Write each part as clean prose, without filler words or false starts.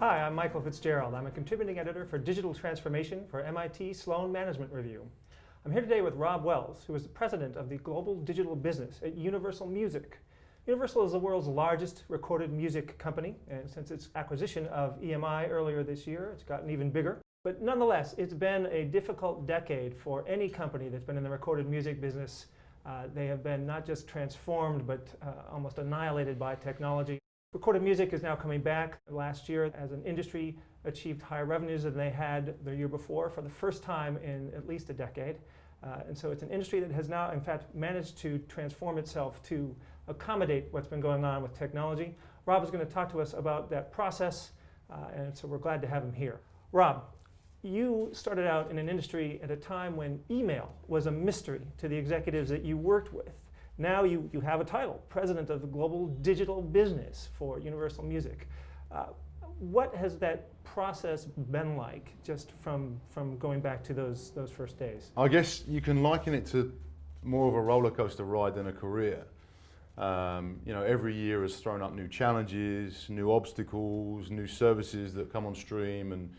Hi, I'm Michael Fitzgerald. I'm a contributing editor for Digital Transformation for MIT Sloan Management Review. I'm here today with Rob Wells, who is the president of the global digital business at Universal Music. Universal is the world's largest recorded music company, and since its acquisition of EMI earlier this year, it's gotten even bigger. But nonetheless, it's been a difficult decade for any company that's been in the recorded music business. They have been not just transformed, but almost annihilated by technology. Recorded music is now coming back. Last year, as an industry, achieved higher revenues than they had the year before for the first time in at least a decade. And so it's an industry that has now, in fact, managed to transform itself to accommodate what's been going on with technology. Rob is going to talk to us about that process, and so we're glad to have him here. Rob, you started out in an industry at a time when email was a mystery to the executives that you worked with. Now you have a title, President of the Global Digital Business for Universal Music. What has that process been like, just from going back to those first days? I guess you can liken it to more of a roller coaster ride than a career. Every year has thrown up new challenges, new obstacles, new services that come on stream and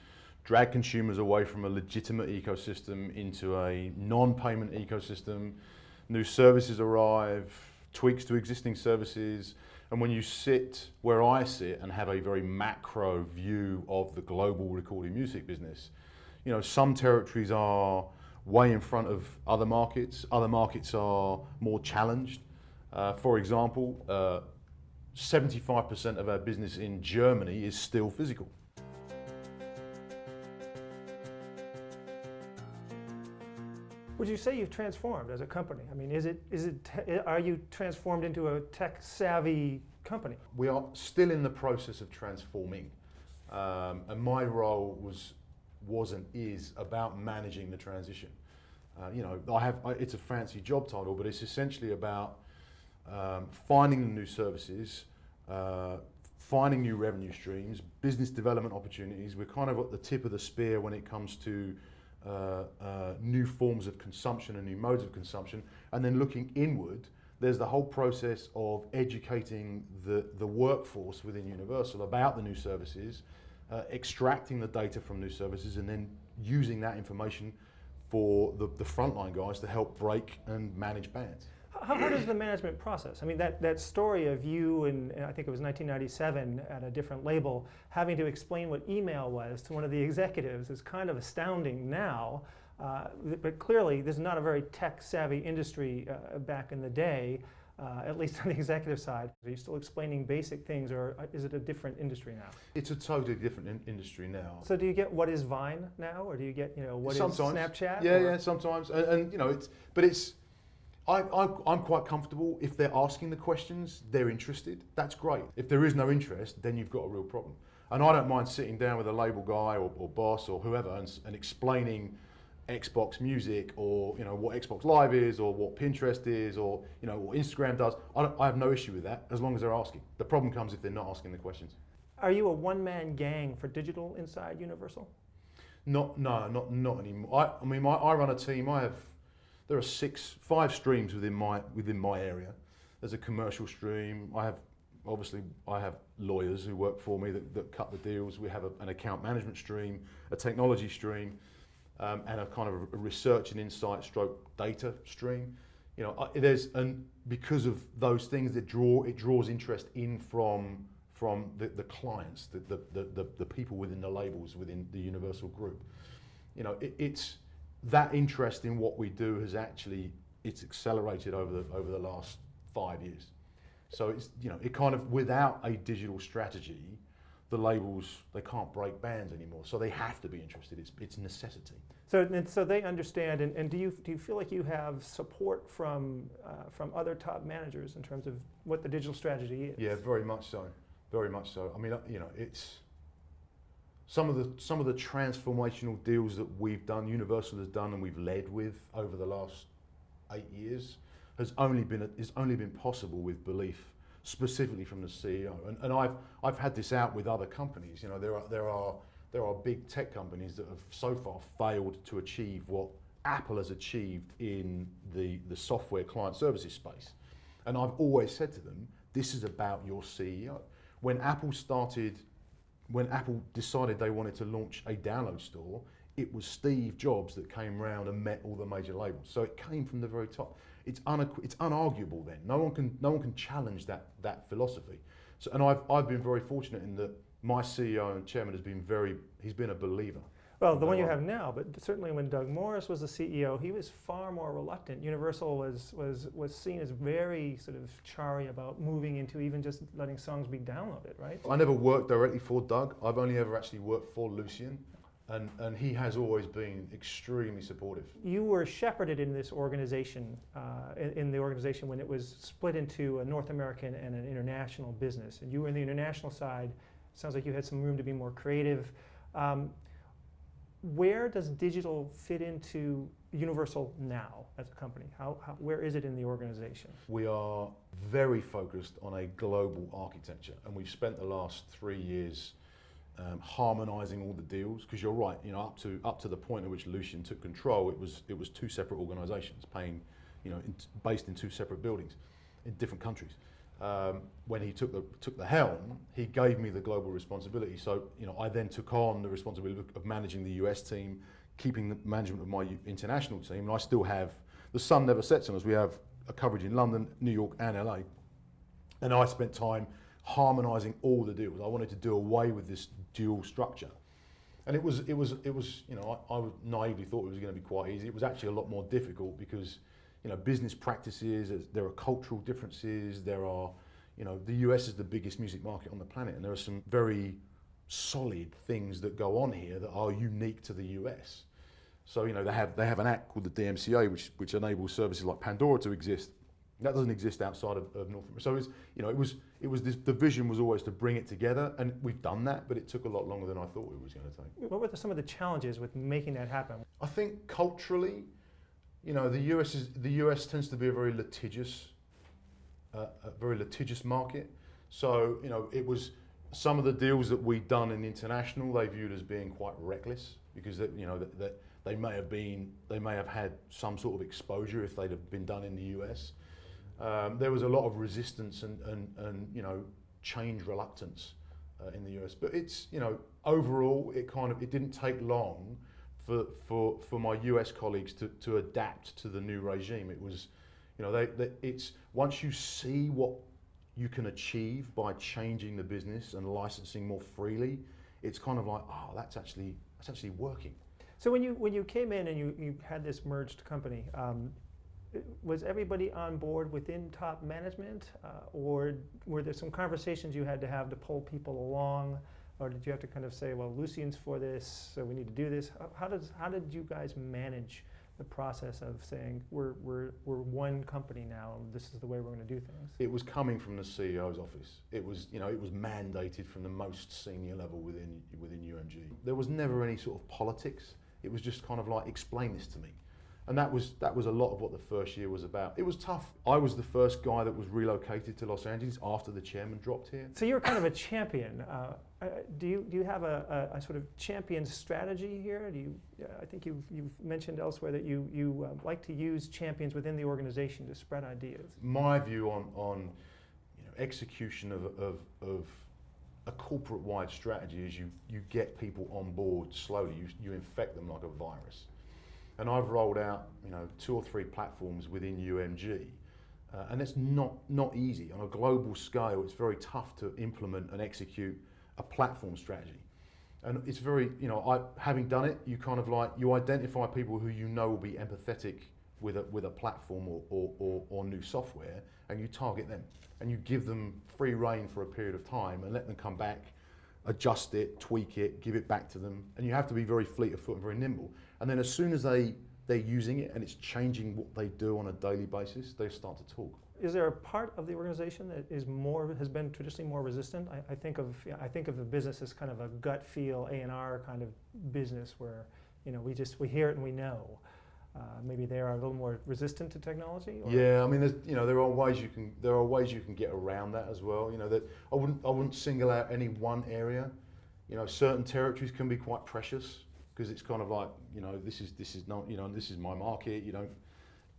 drag consumers away from a legitimate ecosystem into a non-payment ecosystem. New services arrive, tweaks to existing services, and when you sit where I sit and have a very macro view of the global recording music business, some territories are way in front of other markets are more challenged. For example, 75% of our business in Germany is still physical. Would you say you've transformed as a company? I mean, are you transformed into a tech-savvy company? We are still in the process of transforming, and my role was and is about managing the transition. It's a fancy job title, but it's essentially about finding the new services, finding new revenue streams, business development opportunities. We're kind of at the tip of the spear when it comes to new forms of consumption and new modes of consumption, and then looking inward, there's the whole process of educating the workforce within Universal about the new services, extracting the data from new services, and then using that information for the frontline guys to help break and manage bands. How hard is the management process? I mean, that story of you in, I think it was 1997 at a different label, having to explain what email was to one of the executives is kind of astounding now. But clearly, this is not a very tech-savvy industry back in the day, at least on the executive side. Are you still explaining basic things, or is it a different industry now? It's a totally different industry now. So do you get what is Vine now, or do you get what sometimes. Is Snapchat? Yeah, sometimes, and I'm quite comfortable if they're asking the questions, they're interested, that's great. If there is no interest, then you've got a real problem. And I don't mind sitting down with a label guy or boss or whoever and explaining Xbox Music or what Xbox Live is or what Pinterest is or what Instagram does. I have no issue with that as long as they're asking. The problem comes if they're not asking the questions. Are you a one-man gang for digital inside Universal? Not anymore. I run a team. There are 5 streams within my area. There's a commercial stream. I have lawyers who work for me that cut the deals. We have an account management stream, a technology stream, and a kind of a research and insight stroke data stream. Because of those things it draws interest in from the clients, the people within the labels within the Universal group. It's that interest in what we do it's accelerated over the last 5 years. So it kind of, without a digital strategy, the labels, they can't break bands anymore. So they have to be interested. It's a necessity. So they understand. And do you feel like you have support from other top managers in terms of what the digital strategy is? Yeah, very much so. Very much so. I mean, it's. Some of the transformational deals that we've done, Universal has done, and we've led with over the last 8 years, has only been possible with belief, specifically from the CEO. And I've had this out with other companies. There are big tech companies that have so far failed to achieve what Apple has achieved in the software client services space. And I've always said to them, this is about your CEO. When Apple started when Apple decided they wanted to launch a download store, it was Steve Jobs that came round and met all the major labels. So it came from the very top. It's unarguable then. No one can challenge that philosophy. So, and I've been very fortunate in that my CEO and chairman he's been a believer. Well, the one you have now, but certainly when Doug Morris was the CEO, he was far more reluctant. Universal was seen as very sort of chary about moving into even just letting songs be downloaded, right? I never worked directly for Doug. I've only ever actually worked for Lucian, and he has always been extremely supportive. You were shepherded in this organization, in the organization when it was split into a North American and an international business, and you were in the international side. It sounds like you had some room to be more creative. Where does digital fit into Universal now as a company? Where is it in the organization? We are very focused on a global architecture, and we've spent the last 3 years harmonizing all the deals. Because you're right, up to the point at which Lucian took control, it was two separate organisations paying, based in two separate buildings in different countries. When he took the helm, he gave me the global responsibility. So, I then took on the responsibility of managing the US team, keeping the management of my international team, and I still have, the sun never sets on us. We have a coverage in London, New York, and LA. And I spent time harmonising all the deals. I wanted to do away with this dual structure. And I naively thought it was going to be quite easy. It was actually a lot more difficult because business practices, there are cultural differences, the US is the biggest music market on the planet, and there are some very solid things that go on here that are unique to the US. So, they have an act called the DMCA, which enables services like Pandora to exist. That doesn't exist outside of North America. So the vision was always to bring it together, and we've done that, but it took a lot longer than I thought it was going to take. What were some of the challenges with making that happen? I think culturally, the US tends to be a very litigious market. So it was some of the deals that we'd done in international they viewed as being quite reckless because that they may have had some sort of exposure if they'd have been done in the US. There was a lot of resistance and change reluctance in the US, but it's overall it didn't take long for my US colleagues to adapt to the new regime. It was, it's once you see what you can achieve by changing the business and licensing more freely, it's kind of like, oh, that's actually working. So when you came in and you had this merged company, was everybody on board within top management, or were there some conversations you had to have to pull people along? Or did you have to kind of say, well, Lucian's for this, so we need to do this? How did you guys manage the process of saying we're one company now, and this is the way we're going to do things? It was coming from the CEO's office. It was mandated from the most senior level within UMG. There was never any sort of politics. It was just kind of like, explain this to me. And that was a lot of what the first year was about. It was tough. I was the first guy that was relocated to Los Angeles after the chairman dropped here. So you're kind of a champion. Do you have a sort of champion strategy here? I think you've mentioned elsewhere that you like to use champions within the organization to spread ideas. My view on execution of a corporate-wide strategy is you get people on board slowly. You infect them like a virus. And I've rolled out 2 or 3 platforms within UMG, and it's not easy. On a global scale, it's very tough to implement and execute a platform strategy. And it's very, having done it, you identify people who will be empathetic with a platform or new software, and you target them. And you give them free rein for a period of time and let them come back, adjust it, tweak it, give it back to them. And you have to be very fleet of foot and very nimble. And then as soon as they're using it and it's changing what they do on a daily basis, they start to talk. Is there a part of the organization that has been traditionally more resistant? I think of the business as kind of a gut feel A&R kind of business where we hear it and we know. Maybe they are a little more resistant to technology. Or? Yeah, I mean, there are ways you can get around that as well. That I wouldn't single out any one area. Certain territories can be quite precious because it's kind of like this is not this is my market.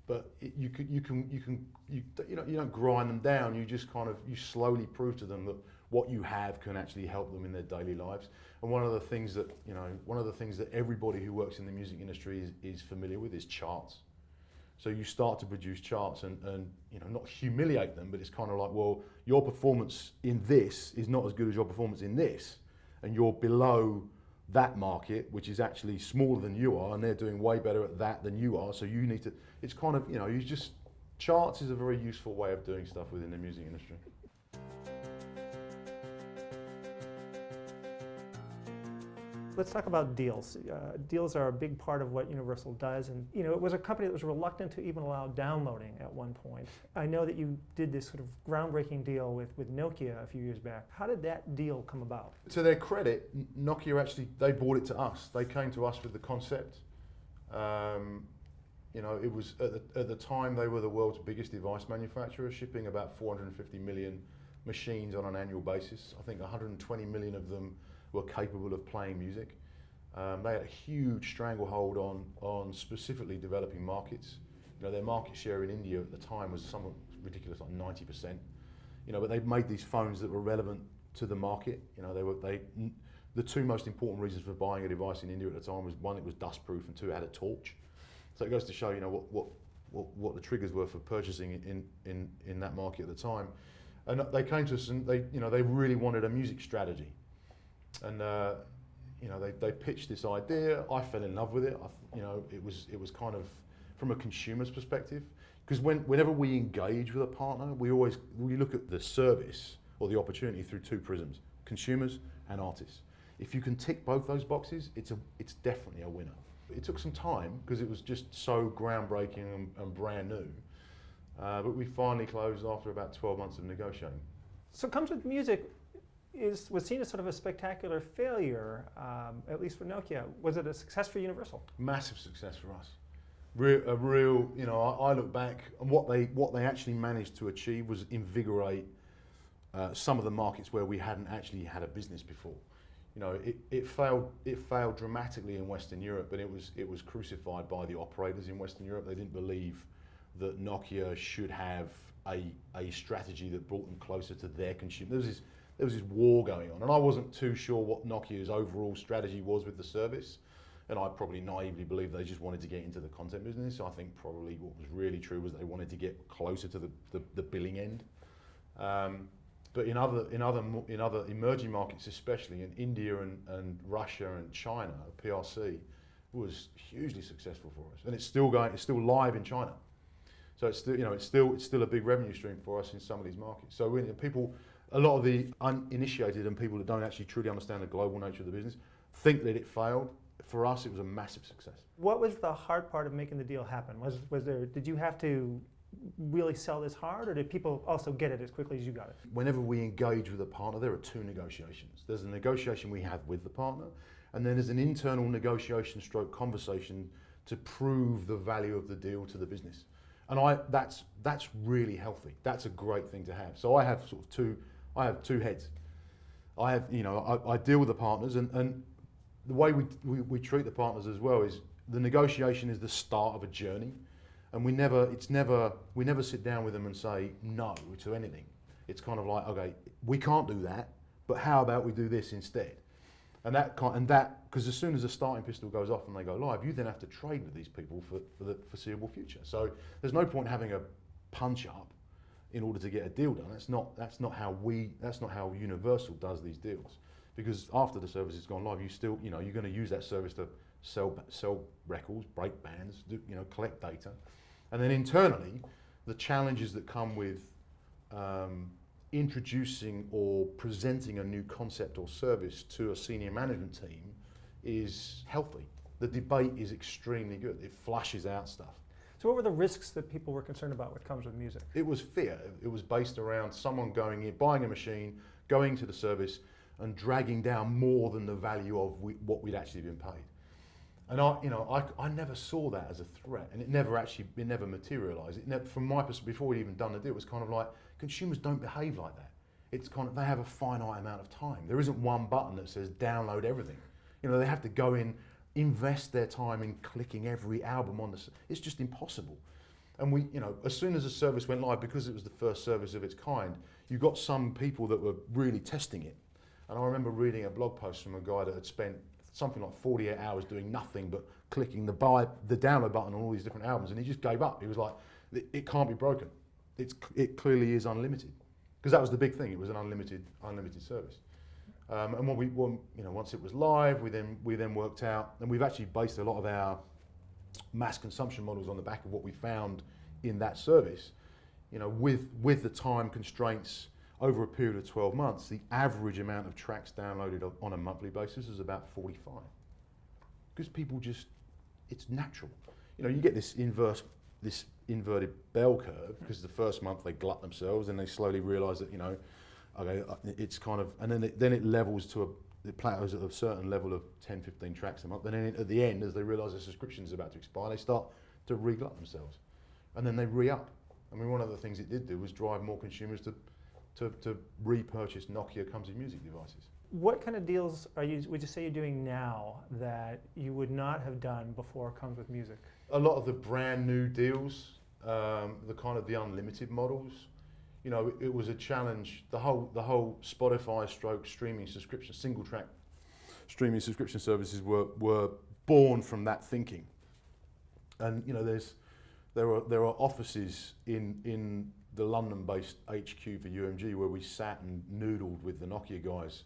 But you don't grind them down. You just you slowly prove to them that what you have can actually help them in their daily lives. And one of the things that, everybody who works in the music industry is familiar with is charts. So you start to produce charts and not humiliate them, but it's kind of like, well, your performance in this is not as good as your performance in this, and you're below that market, which is actually smaller than you are, and they're doing way better at that than you are. So you need to, it's kind of, charts is a very useful way of doing stuff within the music industry. Let's talk about deals. Deals are a big part of what Universal does, and it was a company that was reluctant to even allow downloading at one point. I know that you did this sort of groundbreaking deal with Nokia a few years back. How did that deal come about? To their credit, Nokia actually, they brought it to us. They came to us with the concept. It was at the time they were the world's biggest device manufacturer, shipping about 450 million machines on an annual basis. I think 120 million of them were capable of playing music. They had a huge stranglehold on specifically developing markets. Their market share in India at the time was somewhat ridiculous, like 90%. But they made these phones that were relevant to the market. The two most important reasons for buying a device in India at the time was, one, it was dust proof, and two, it had a torch. So it goes to show, what the triggers were for purchasing in that market at the time. And they came to us and they really wanted a music strategy. And they pitched this idea. I fell in love with it. It was kind of from a consumer's perspective, because whenever we engage with a partner, we look at the service or the opportunity through two prisms: consumers and artists. If you can tick both those boxes, it's definitely a winner. It took some time because it was just so groundbreaking and brand new, but we finally closed after about 12 months of negotiating. So Comes with Music was seen as sort of a spectacular failure, at least for Nokia. Was it a success for Universal? Massive success for us. I look back and what they actually managed to achieve was invigorate some of the markets where we hadn't actually had a business before. It failed dramatically in Western Europe, but it was crucified by the operators in Western Europe. They didn't believe that Nokia should have a strategy that brought them closer to their consumers. There was this war going on, and I wasn't too sure what Nokia's overall strategy was with the service, and I probably naively believed they just wanted to get into the content business. I think probably what was really true was they wanted to get closer to the billing end. But in other emerging markets, especially in India and Russia and China, PRC was hugely successful for us, and it's still live in China. So it's still a big revenue stream for us in some of these markets. So a lot of the uninitiated and people that don't actually truly understand the global nature of the business think that it failed. For us, it was a massive success. What was the hard part of making the deal happen? Did you have to really sell this hard, or did people also get it as quickly as you got it? Whenever we engage with a partner, there are two negotiations. There's a negotiation we have with the partner, and then there's an internal negotiation stroke conversation to prove the value of the deal to the business. And that's really healthy. That's a great thing to have. So I have two heads. I deal with the partners, and the way we treat the partners as well is the negotiation is the start of a journey, and we never sit down with them and say no to anything. It's kind of like, okay, we can't do that, but how about we do this instead? And because as soon as the starting pistol goes off and they go live, you then have to trade with these people for the foreseeable future. So there's no point having a punch up in order to get a deal done. That's not how Universal does these deals. Because after the service has gone live, you're going to use that service to sell records, break bands, collect data, and then internally, the challenges that come with introducing or presenting a new concept or service to a senior management team is healthy. The debate is extremely good. It flushes out stuff. So what were the risks that people were concerned about with Comes with Music? It was fear. It was based around someone going in, buying a machine, going to the service, and dragging down more than the value of what we'd actually been paid. And I never saw that as a threat, and it never materialised. From my perspective, before we'd even done the deal, it was kind of like, consumers don't behave like that. It's kind of, they have a finite amount of time. There isn't one button that says download everything. They have to go in, invest their time in clicking every album on it's just impossible. And we, you know, as soon as the service went live, because it was the first service of its kind, you got some people that were really testing it. And I remember reading a blog post from a guy that had spent something like 48 hours doing nothing but clicking the download button on all these different albums, and he just gave up. He was like, it can't be broken. It clearly is unlimited. Because that was the big thing, it was an unlimited service. And once it was live, we then worked out, and we've actually based a lot of our mass consumption models on the back of what we found in that service. You know, with the time constraints over a period of 12 months, the average amount of tracks downloaded on a monthly basis is about 45. Because people just, it's natural. You know, you get this inverted bell curve, because the first month they glut themselves and they slowly realise that, you know, okay, it's kind of, and then it levels to it plateaus at a certain level of 10, 15 tracks a month. And then at the end, as they realise their subscription is about to expire, they start to re-glut themselves. And then they re-up. I mean, one of the things it did do was drive more consumers to repurchase Nokia Comes in Music devices. What kind of deals would you say you're doing now that you would not have done before Comes with Music? A lot of the brand new deals, the unlimited models. You know, it was a challenge. The whole Spotify stroke streaming subscription, single track streaming subscription services were born from that thinking. And you know, there are offices in the London-based HQ for UMG where we sat and noodled with the Nokia guys.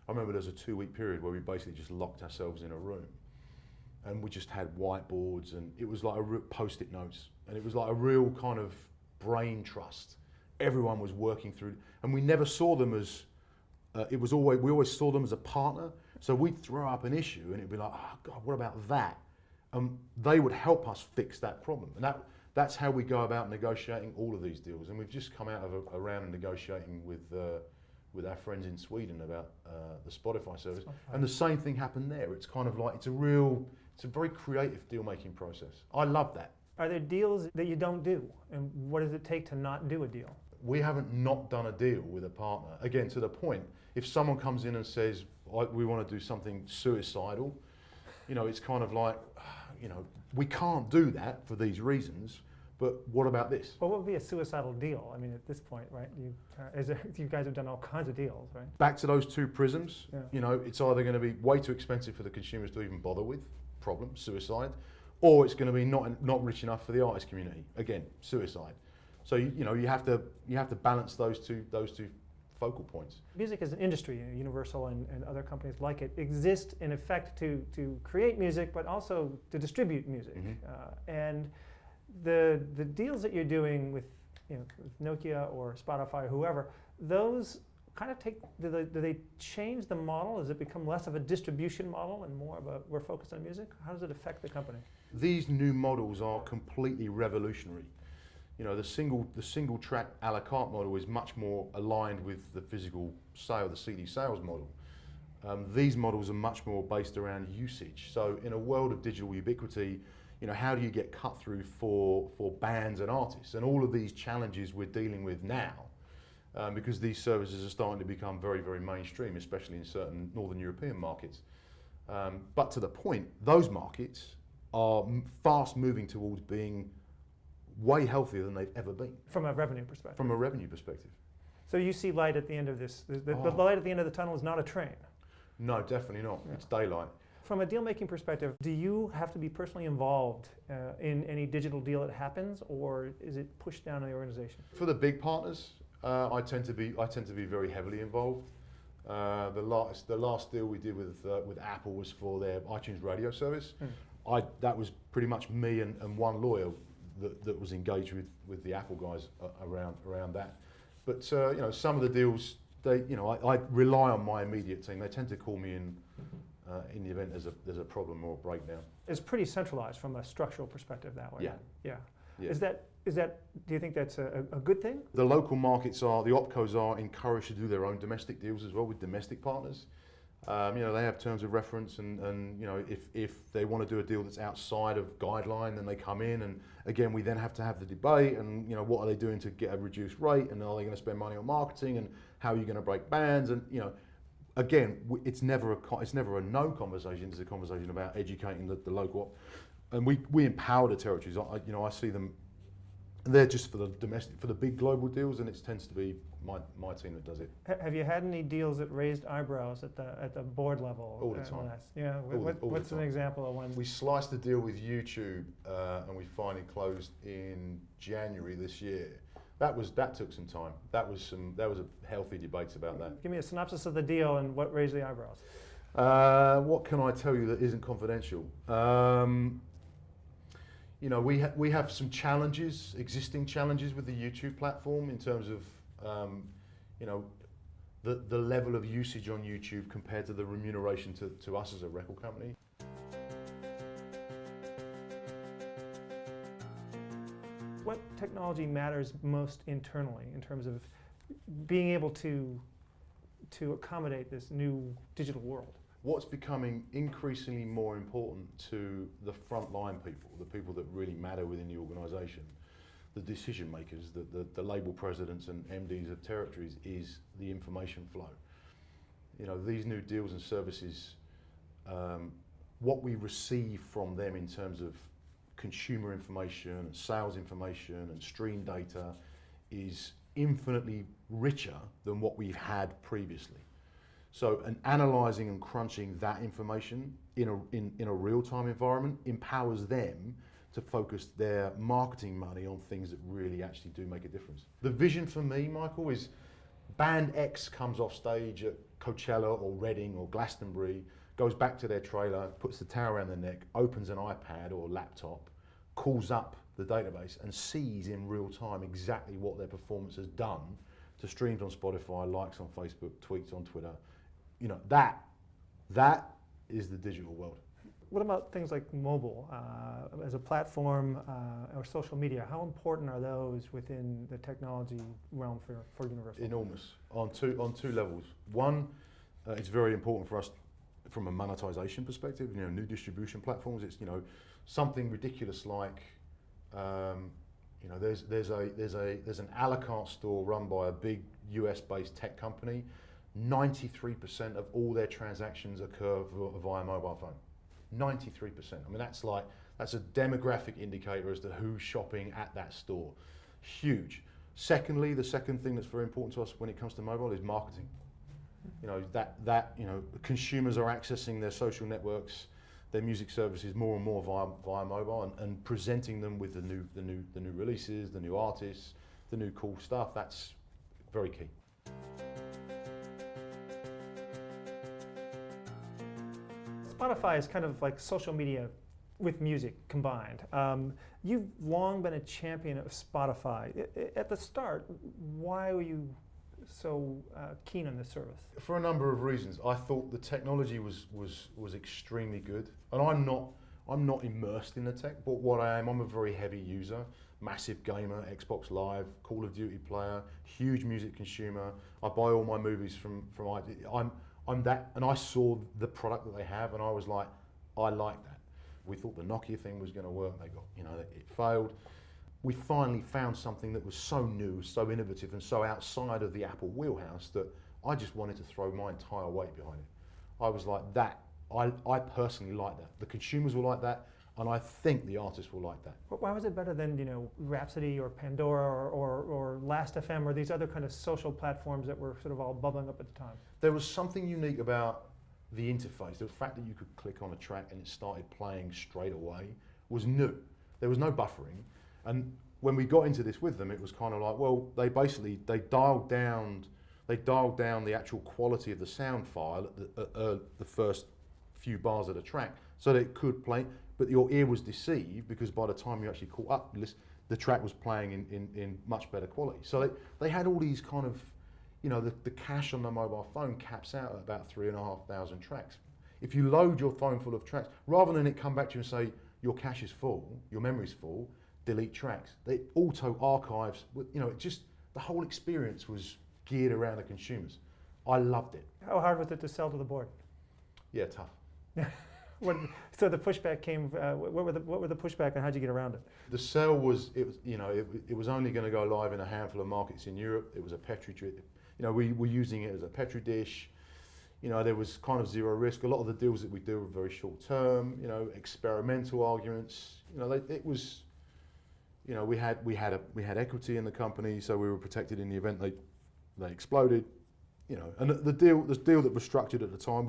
I remember there was a 2-week period where we basically just locked ourselves in a room, and we just had whiteboards, and it was like post-it notes, and it was like a real kind of brain trust. Everyone was working through, and we never saw them as, we always saw them as a partner. So we'd throw up an issue and it'd be like, oh God, what about that? They would help us fix that problem. And that's how we go about negotiating all of these deals. And we've just come out of a round of negotiating with our friends in Sweden about the Spotify service. Okay. And the same thing happened there. It's kind of like, it's a very creative deal-making process. I love that. Are there deals that you don't do? And what does it take to not do a deal? We haven't not done a deal with a partner. Again, to the point, if someone comes in and says, we want to do something suicidal, you know, it's kind of like, you know, we can't do that for these reasons, but what about this? Well, what would be a suicidal deal? I mean, at this point, right, you guys have done all kinds of deals, right? Back to those two prisms, yeah. You know, it's either going to be way too expensive for the consumers to even bother with, problem, suicide, or it's going to be not rich enough for the artist community, again, suicide. So you have to balance those two focal points. Music as an industry, Universal and other companies like it, exist in effect to create music, but also to distribute music. Mm-hmm. And the deals that you're doing with, with Nokia or Spotify or whoever, those kind of do they change the model? Does it become less of a distribution model and more of we're focused on music? How does it affect the company? These new models are completely revolutionary. You know, the single track a la carte model is much more aligned with the physical sale, the CD sales model. These models are much more based around usage. So in a world of digital ubiquity, you know, how do you get cut through for bands and artists? And all of these challenges we're dealing with now, because these services are starting to become very, very mainstream, especially in certain Northern European markets. But to the point, those markets are fast moving towards being way healthier than they've ever been. From a revenue perspective. From a revenue perspective. So you see light at the end of this. The light at the end of the tunnel is not a train. No, definitely not. Yeah. It's daylight. From a deal-making perspective, do you have to be personally involved in any digital deal that happens, or is it pushed down on the organization? For the big partners, I tend to be very heavily involved. The last deal we did with Apple was for their iTunes radio service. That was pretty much me and one lawyer that was engaged with the Apple guys around that. But some of the deals, I rely on my immediate team. They tend to call me in the event there's a problem or a breakdown. It's pretty centralized from a structural perspective that way. Yeah. Is that? Do you think that's a good thing? The local markets the opcos are encouraged to do their own domestic deals as well with domestic partners. They have terms of reference, and if they want to do a deal that's outside of guideline, then they come in, and again we then have to have the debate, and what are they doing to get a reduced rate, and are they going to spend money on marketing, and how are you going to break bands, and again it's never a no conversation. It's a conversation about educating the local, and we empower the territories. I see them they're just for the domestic, for the big global deals, and it tends to be my team that does it. Have you had any deals that raised eyebrows at the board level? All the time. Yeah. What's an example of one? We sliced the deal with YouTube, and we finally closed in January this year. That took some time. That was a healthy debate about that. Give me a synopsis of the deal and what raised the eyebrows. What can I tell you that isn't confidential? We have some challenges, existing challenges with the YouTube platform in terms of, the level of usage on YouTube compared to the remuneration to us as a record company. What technology matters most internally in terms of being able to accommodate this new digital world? What's becoming increasingly more important to the frontline people, the people that really matter within the organisation, the decision makers, the label presidents and MDs of territories, is the information flow. These new deals and services, what we receive from them in terms of consumer information and sales information and stream data is infinitely richer than what we've had previously. So, analysing and crunching that information in a real-time environment empowers them to focus their marketing money on things that really actually do make a difference. The vision for me, Michael, is band X comes off stage at Coachella or Reading or Glastonbury, goes back to their trailer, puts the towel around their neck, opens an iPad or laptop, calls up the database and sees in real time exactly what their performance has done to streams on Spotify, likes on Facebook, tweets on Twitter. That is the digital world. What about things like mobile as a platform or social media? How important are those within the technology realm for Universal? Enormous on two levels. One, it's very important for us from a monetization perspective. New distribution platforms. It's something ridiculous like there's an a la carte store run by a big US-based tech company. 93% of all their transactions occur via mobile phone. 93%. I mean, that's a demographic indicator as to who's shopping at that store. Huge. Secondly, the second thing that's very important to us when it comes to mobile is marketing. Consumers are accessing their social networks, their music services more and more via mobile, and presenting them with the new releases, the new artists, the new cool stuff. That's very key. Spotify is kind of like social media with music combined. You've long been a champion of Spotify. At the start, why were you so keen on this service? For a number of reasons. I thought the technology was extremely good, and I'm not immersed in the tech, but what I am, I'm a very heavy user, massive gamer, Xbox Live, Call of Duty player, huge music consumer. I buy all my movies from I'm that, and I saw the product that they have, and I was like, I like that. We thought the Nokia thing was going to work. It failed. We finally found something that was so new, so innovative, and so outside of the Apple wheelhouse that I just wanted to throw my entire weight behind it. I was like, that. I personally like that. The consumers will like that, and I think the artists will like that. Why was it better than Rhapsody or Pandora or Last.fm or these other kind of social platforms that were sort of all bubbling up at the time? There was something unique about the interface. The fact that you could click on a track and it started playing straight away was new. There was no buffering, and when we got into this with them, it was kind of like, well, they dialed down the actual quality of the sound file at the first few bars of the track, so that it could play. But your ear was deceived because by the time you actually caught up, the track was playing in much better quality. So they had all these kind of, the cache on the mobile phone caps out at about 3,500 tracks. If you load your phone full of tracks, rather than it come back to you and say, your cache is full, your memory's full, delete tracks, they auto archives, the whole experience was geared around the consumers. I loved it. How hard was it to sell to the board? Yeah, tough. So the pushback came. What were the pushback, and how'd you get around it? The sale was it was only going to go live in a handful of markets in Europe. It was a petri dish. We were using it as a petri dish. There was kind of zero risk. A lot of the deals that we do were very short term. Experimental arguments. It was You know, we had equity in the company, so we were protected in the event they exploded. You know, and the deal that was structured at the time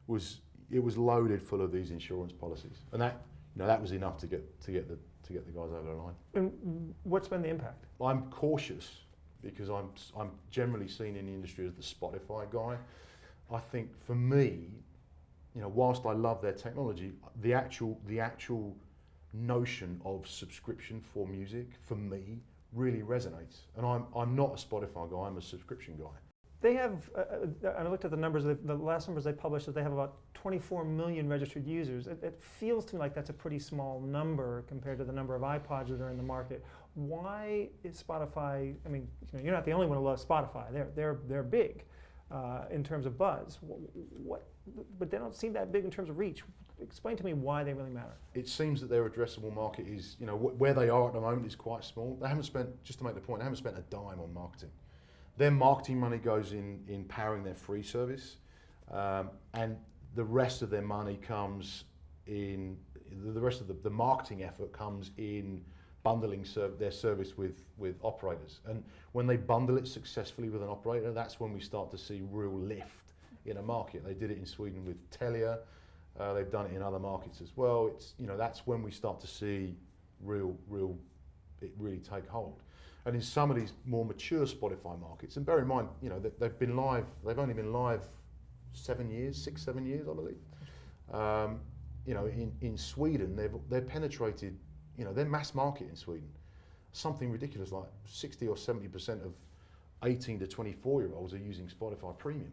was loaded full of these insurance policies, and that was enough to get the guys over the line. And what's been the impact? I'm cautious because I'm generally seen in the industry as the Spotify guy. I think for me, you know, whilst I love their technology, the actual notion of subscription for music for me really resonates. And I'm not a Spotify guy. I'm a subscription guy. They have, I looked at the numbers, the last numbers they published is they have about 24 million registered users. It feels to me like that's a pretty small number compared to the number of iPods that are in the market. Why is Spotify, I mean, you know, you're not the only one who loves Spotify. They're big in terms of buzz. But they don't seem that big in terms of reach. Explain to me why they really matter. It seems that their addressable market is, you know, where they are at the moment is quite small. They haven't spent, just to make the point, they haven't spent a dime on marketing. Their marketing money goes in powering their free service, and the rest of their money comes in, the rest of the marketing effort comes in bundling their service with operators. And when they bundle it successfully with an operator, that's when we start to see real lift in a market. They did it in Sweden with Telia, they've done it in other markets as well. It's, you know, that's when we start to see it really take hold. And in some of these more mature Spotify markets, and bear in mind, you know, they've only been live 7 years, 6-7 years, I believe. You know, in Sweden, they've penetrated, you know, their mass market in Sweden, something ridiculous like 60 or 70% of 18 to 24-year-olds are using Spotify Premium.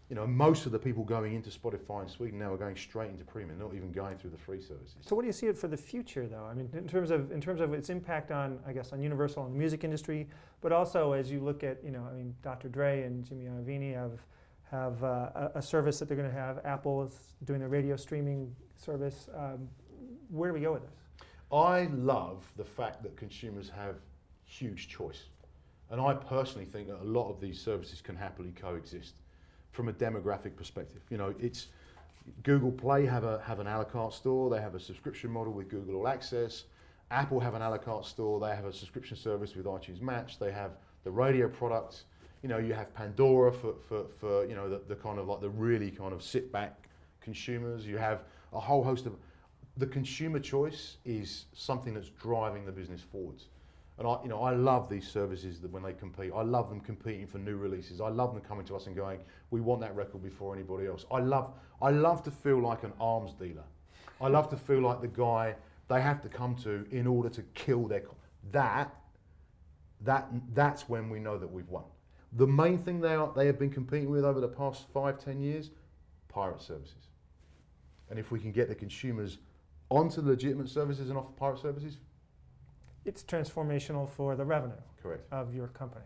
You know, most of the people going into Spotify in Sweden now are going straight into Premium, not even going through the free services. So what do you see it for the future, though? I mean, in terms of its impact on, I guess, on Universal and the music industry, but also as you look at, you know, I mean, Dr. Dre and Jimmy Iovine have a service that they're going to have. Apple is doing their radio streaming service. Where do we go with this? I love the fact that consumers have huge choice, and I personally think that a lot of these services can happily coexist. From a demographic perspective, you know, it's Google Play have an a la carte store. They have a subscription model with Google All Access. Apple have an a la carte store. They have a subscription service with iTunes Match. They have the radio products. You know, you have Pandora for you know the kind of like the really kind of sit back consumers. You have a whole host of the consumer choice is something that's driving the business forwards. And I love these services that when they compete. I love them competing for new releases. I love them coming to us and going, we want that record before anybody else. I love to feel like an arms dealer. I love to feel like the guy they have to come to in order to kill their. That's when we know that we've won. The main thing they have been competing with over the past 5-10 years, pirate services. And if we can get the consumers onto legitimate services and off pirate services. It's transformational for the revenue. Correct. Of your company.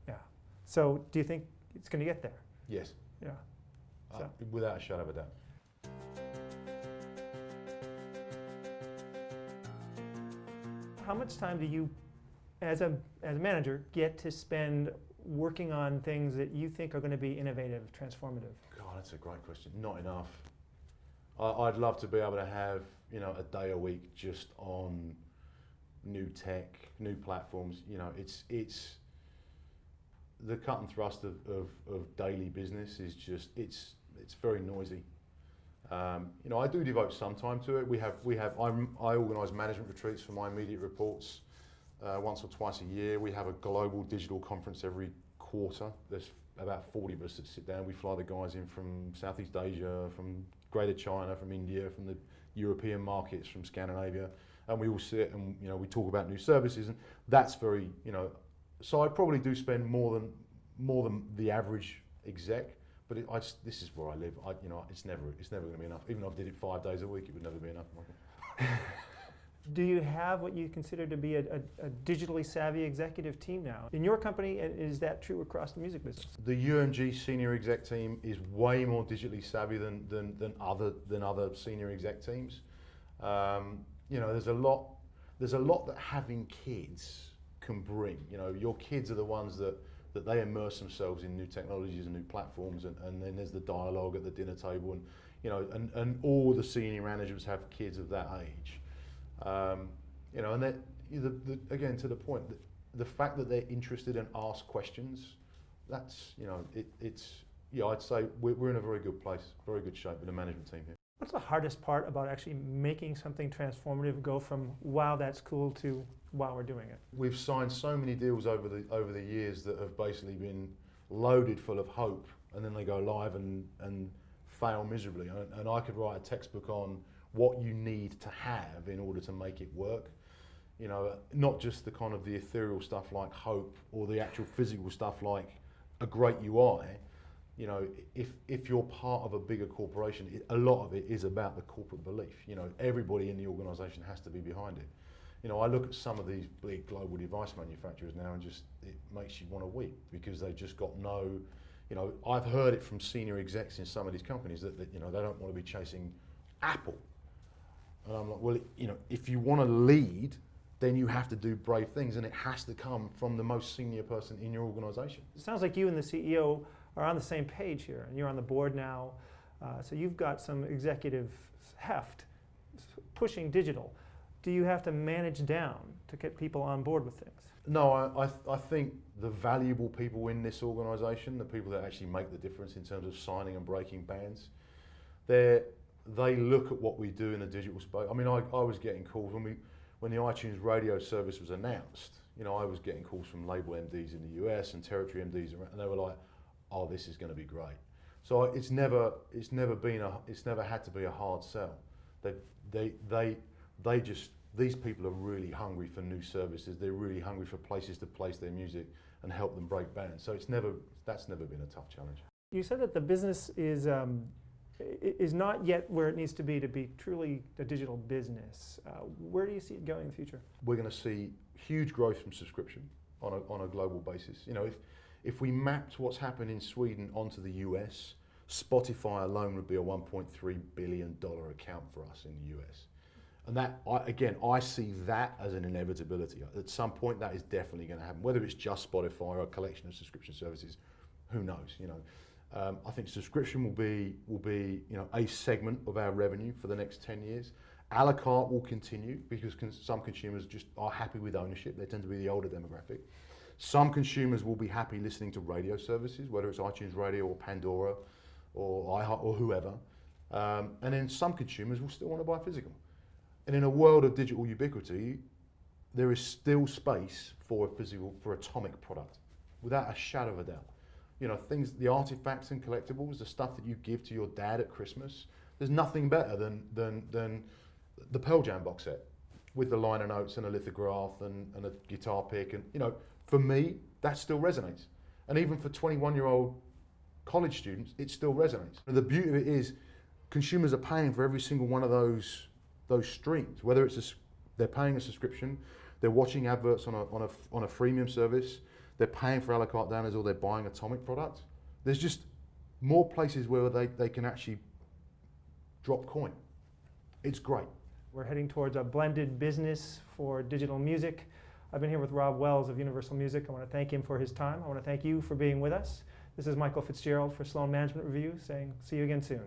Yeah. So do you think it's going to get there? Yes. Yeah. So. Without a shadow of a doubt. How much time do you, as a manager, get to spend working on things that you think are going to be innovative, transformative? God, that's a great question. Not enough. I'd love to be able to have, you know, a day a week just on new tech, new platforms. You know, it's the cut and thrust of daily business is just it's very noisy. You know, I do devote some time to it. I organise management retreats for my immediate reports once or twice a year. We have a global digital conference every quarter. There's about 40 of us that sit down. We fly the guys in from Southeast Asia, from Greater China, from India, from the European markets, from Scandinavia. And we all sit and, you know, we talk about new services, and that's very, you know, so I probably do spend more than the average exec, but this is where I live. You know, it's never going to be enough. Even if I did it 5 days a week, it would never be enough. Do you have what you consider to be a digitally savvy executive team now in your company, and is that true across the music business? The UMG senior exec team is way more digitally savvy than other senior exec teams. You know, there's a lot that having kids can bring. You know, your kids are the ones that they immerse themselves in new technologies and new platforms, and then there's the dialogue at the dinner table, and you know, and all the senior managers have kids of that age. You know, and that, again, to the point, the fact that they're interested and ask questions, that's, I'd say we're in a very good place, very good shape with the management team here. What's the hardest part about actually making something transformative go from wow, that's cool to wow, we're doing it? We've signed so many deals over the years that have basically been loaded full of hope, and then they go live and fail miserably. And I could write a textbook on what you need to have in order to make it work. Not just the kind of the ethereal stuff like hope or the actual physical stuff like a great UI. If you're part of a bigger corporation, a lot of it is about the corporate belief. Everybody in the organisation has to be behind it. I look at some of these big global device manufacturers now and it makes you want to weep because they've just got no, I've heard it from senior execs in some of these companies that they don't want to be chasing Apple. And I'm like, well, if you want to lead, then you have to do brave things, and it has to come from the most senior person in your organisation. It sounds like you and the CEO are on the same page here, and you're on the board now, so you've got some executive heft pushing digital. Do you have to manage down to get people on board with things? No, I think the valuable people in this organisation, the people that actually make the difference in terms of signing and breaking bans, they look at what we do in the digital space. I mean, I was getting calls when the iTunes radio service was announced. I was getting calls from label MDs in the US and territory MDs, and they were like, "Oh, this is going to be great." So it's never had to be a hard sell. These people are really hungry for new services. They're really hungry for places to place their music and help them break bans. So that's never been a tough challenge. You said that the business is not yet where it needs to be truly a digital business. Where do you see it going in the future? We're going to see huge growth from subscription on a global basis. If we mapped what's happened in Sweden onto the US, Spotify alone would be a $1.3 billion account for us in the US. And that, I see that as an inevitability. At some point, that is definitely going to happen. Whether it's just Spotify or a collection of subscription services, who knows? I think subscription will be a segment of our revenue for the next 10 years. A la carte will continue because some consumers just are happy with ownership. They tend to be the older demographic. Some consumers will be happy listening to radio services, whether it's iTunes Radio or Pandora or iHeart or whoever. And then some consumers will still want to buy physical. And in a world of digital ubiquity, there is still space for atomic product, without a shadow of a doubt. Things, the artifacts and collectibles, the stuff that you give to your dad at Christmas, there's nothing better than the Pearl Jam box set with the liner notes and a lithograph and a guitar pick. And, for me, that still resonates. And even for 21-year-old college students, it still resonates. And the beauty of it is consumers are paying for every single one of those streams, whether they're paying a subscription, they're watching adverts on a freemium service, they're paying for a la carte downloads, or they're buying atomic products. There's just more places where they can actually drop coin. It's great. We're heading towards a blended business for digital music. I've been here with Rob Wells of Universal Music. I want to thank him for his time. I want to thank you for being with us. This is Michael Fitzgerald for Sloan Management Review saying see you again soon.